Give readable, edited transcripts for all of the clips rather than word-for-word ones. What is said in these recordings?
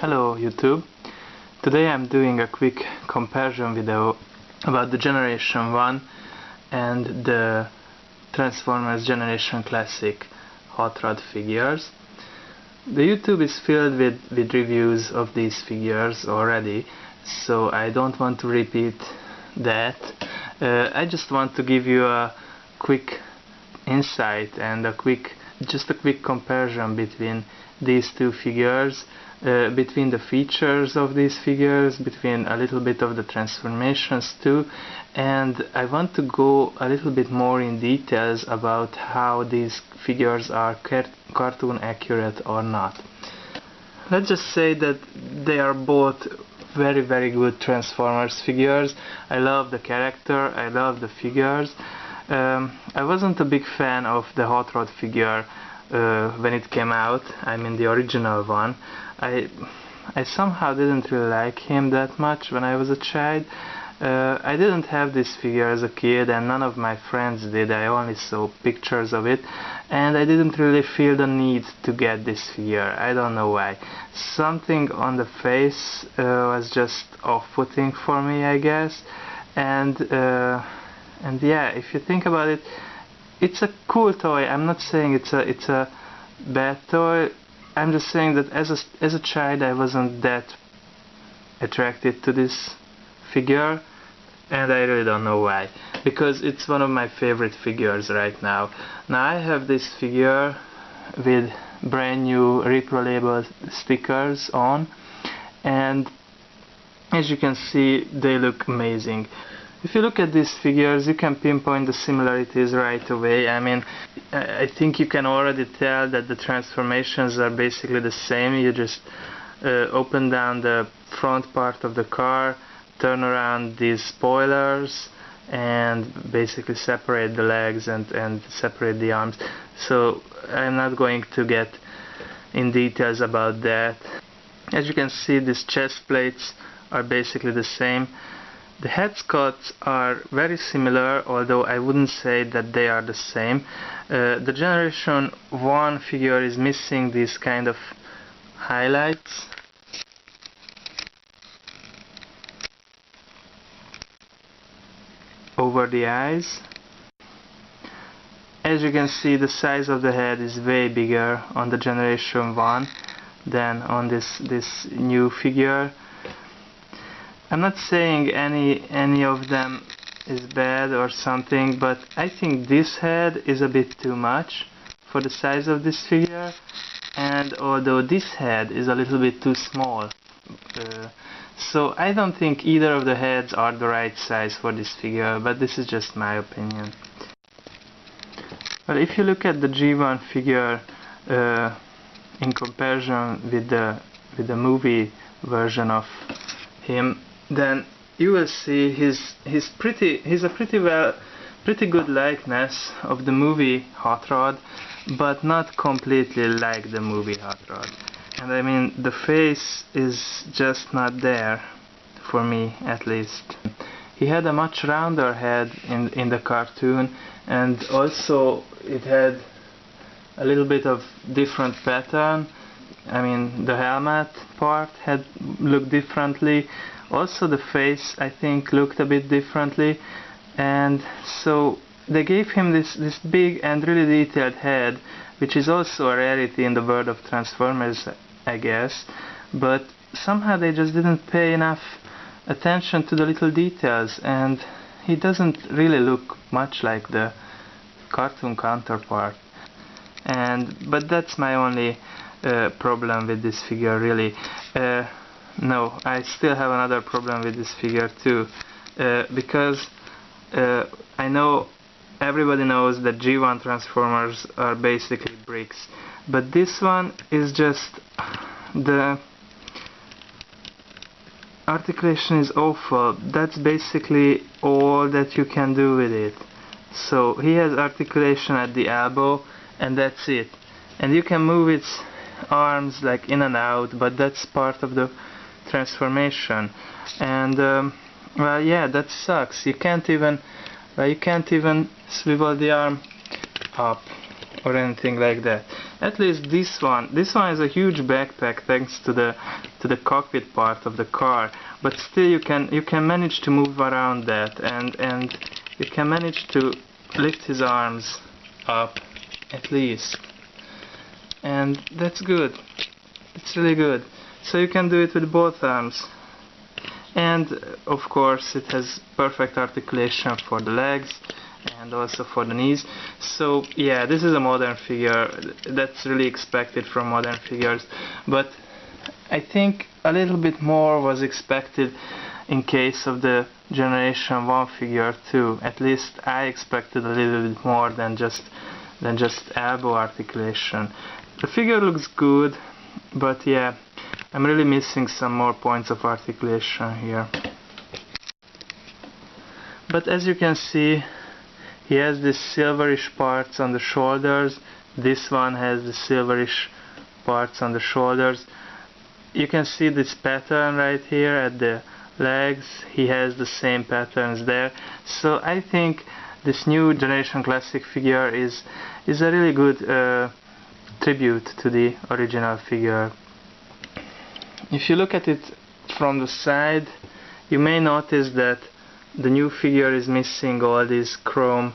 Hello YouTube. Today I'm doing a quick comparison video about the Generation 1 and the Transformers Generation Classic Hot Rod figures. The YouTube is filled with reviews of these figures already, so I don't want to repeat that. I just want to give you a quick insight and just a quick comparison between these two figures, between the features of these figures, between a little bit of the transformations too, and I want to go a little bit more in details about how these figures are cartoon accurate or not. Let's just say that they are both very good Transformers figures. I love the character, I love the figures. I wasn't a big fan of the Hot Rod figure when it came out. I mean the original one. I somehow didn't really like him that much when I was a child. I didn't have this figure as a kid, and none of my friends did. I only saw pictures of it, and I didn't really feel the need to get this figure. I don't know why. Something on the face was just off-putting for me, I guess. And yeah, if you think about it, it's a cool toy. I'm not saying it's a bad toy. I'm just saying that as a child I wasn't that attracted to this figure, and I really don't know why, because it's one of my favorite figures right now. Now I have this figure with brand new Repro label stickers on, and as you can see, they look amazing. If you look at these figures, you can pinpoint the similarities right away. I mean, I think you can already tell that the transformations are basically the same. You just open down the front part of the car, turn around these spoilers, and basically separate the legs and separate the arms. So I'm not going to get in details about that. As you can see, these chest plates are basically the same. The head sculpts are very similar, although I wouldn't say that they are the same. The Generation 1 figure is missing these kind of highlights. Over the eyes. As you can see, the size of the head is way bigger on the Generation 1 than on this new figure. I'm not saying any of them is bad or something, but I think this head is a bit too much for the size of this figure, and although this head is a little bit too small. So I don't think either of the heads are the right size for this figure, but this is just my opinion. Well, if you look at the G1 figure in comparison with the movie version of him, then you will see he's a pretty good likeness of the movie Hot Rod, but not completely like the movie Hot Rod. And I mean, the face is just not there, for me at least. He had a much rounder head in the cartoon, and also it had a little bit of different pattern. I mean, the helmet part had looked differently. Also the face, I think, looked a bit differently, and so they gave him this big and really detailed head, which is also a rarity in the world of Transformers, I guess, but somehow they just didn't pay enough attention to the little details, and he doesn't really look much like the cartoon counterpart. But that's my only problem with this figure, really. No, I still have another problem with this figure too, because I know everybody knows that G1 Transformers are basically bricks, but this one is just, the articulation is awful. That's basically all that you can do with it. So he has articulation at the elbow, and that's it. And you can move its arms like in and out, but that's part of the transformation. And well, yeah, that sucks. You can't even swivel the arm up or anything like that. At least this one. This one is a huge backpack thanks to the cockpit part of the car. But still, you can manage to move around that, and you can manage to lift his arms up, at least. And that's good. It's really good. So you can do it with both arms. And of course it has perfect articulation for the legs and also for the knees. So yeah, this is a modern figure. That's really expected from modern figures. But I think a little bit more was expected in case of the Generation 1 figure too. At least I expected a little bit more than just elbow articulation. The figure looks good, but yeah, I'm really missing some more points of articulation here. But as you can see, he has these silverish parts on the shoulders. This one has the silverish parts on the shoulders. You can see this pattern right here at the legs. He has the same patterns there. So I think this new Generation Classic figure is a really good tribute to the original figure. If you look at it from the side, you may notice that the new figure is missing all these chrome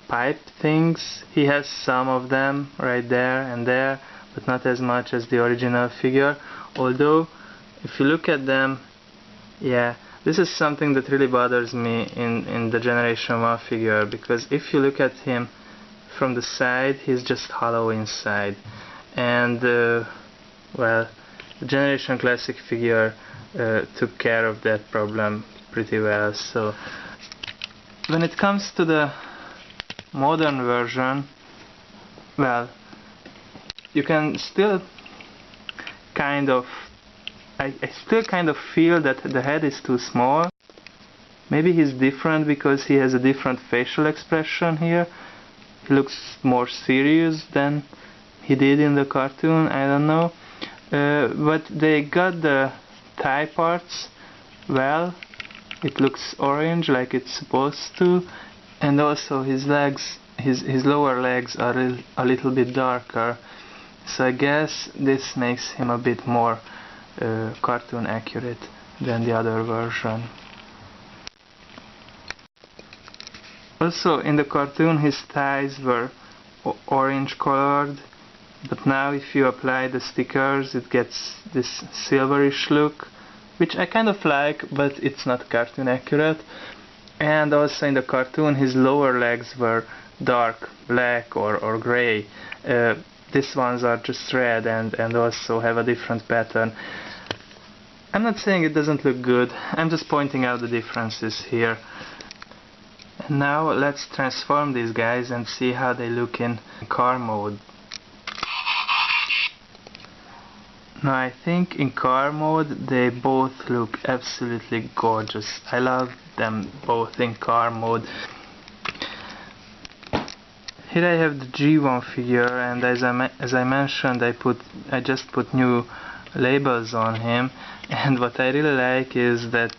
pipe things. He has some of them right there and there, but not as much as the original figure. Although, if you look at them, yeah, this is something that really bothers me in the Generation 1 figure, because if you look at him from the side, he's just hollow inside. And, well, the Generation Classic figure took care of that problem pretty well. So when it comes to the modern version, well, you can still kind of, I still kind of feel that the head is too small. Maybe he's different because he has a different facial expression here. He looks more serious than he did in the cartoon, I don't know. But they got the thigh parts well. It looks orange like it's supposed to, and also his legs, his lower legs are a little bit darker. So I guess this makes him a bit more cartoon accurate than the other version. Also in the cartoon his thighs were orange colored, but now if you apply the stickers it gets this silverish look, which I kind of like, but it's not cartoon accurate. And also in the cartoon his lower legs were dark black or grey. These ones are just red and also have a different pattern. I'm not saying it doesn't look good, I'm just pointing out the differences here. And now let's transform these guys and see how they look in car mode. Now I think in car mode they both look absolutely gorgeous. I love them both in car mode. Here I have the G1 figure, and as I mentioned, I just put new labels on him, and what I really like is that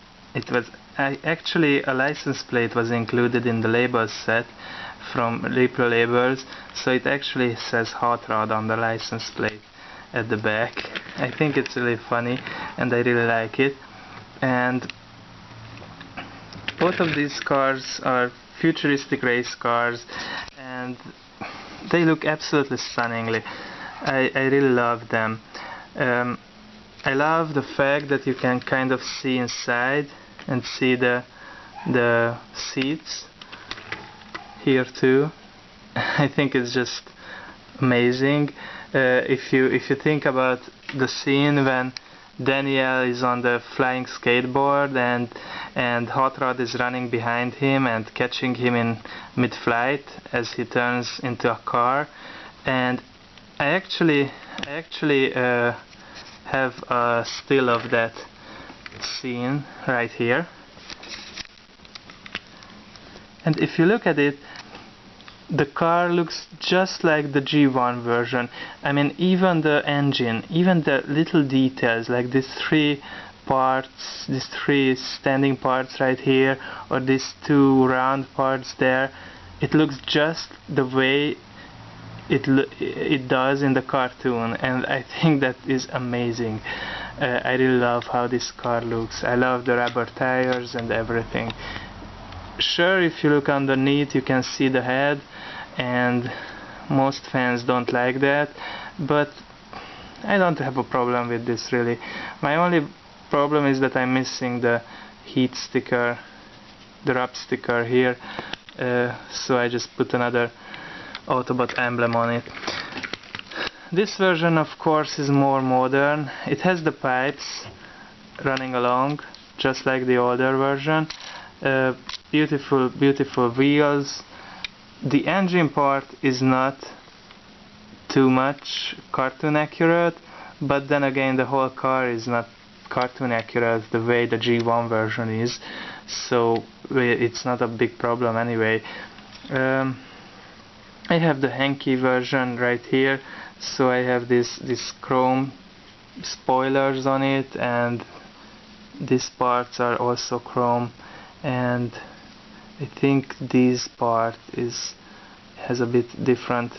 actually a license plate was included in the label set from Repro Labels, so it actually says Hot Rod on the license plate at the back. I think it's really funny and I really like it. And both of these cars are futuristic race cars and they look absolutely stunningly. I really love them. I love the fact that you can kind of see inside and see the seats here too. I think it's just amazing. If you think about the scene when Daniel is on the flying skateboard and Hot Rod is running behind him and catching him in mid-flight as he turns into a car, and I actually have a still of that scene right here, and if you look at it, the car looks just like the G1 version. I mean, even the engine, even the little details like these three parts, these three standing parts right here, or these two round parts there, it looks just the way it does in the cartoon, and I think that is amazing. I really love how this car looks. I love the rubber tires and everything. Sure, if you look underneath you can see the head, and most fans don't like that, but I don't have a problem with this really. My only problem is that I'm missing the heat sticker, the rub sticker here, so I just put another Autobot emblem on it. This version of course is more modern. It has the pipes running along just like the older version. Beautiful wheels. The engine part is not too much cartoon accurate, but then again the whole car is not cartoon accurate the way the G1 version is, so it's not a big problem anyway. I have the Henke version right here, so I have this chrome spoilers on it, and these parts are also chrome, and I think this part has a bit different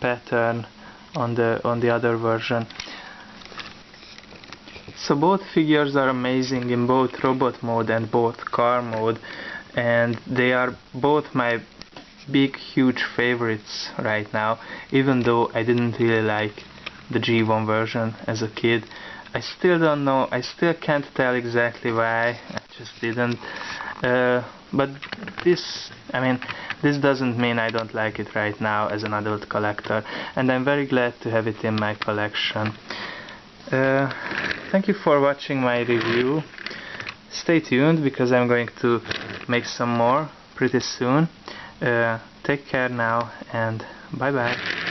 pattern on the other version. So both figures are amazing in both robot mode and both car mode, and they are both my big huge favorites right now, even though I didn't really like the G1 version as a kid. I still don't know, I still can't tell exactly why, I just didn't. But this doesn't mean I don't like it right now as an adult collector, and I'm very glad to have it in my collection. Thank you for watching my review. Stay tuned because I'm going to make some more pretty soon. Take care now, and bye bye.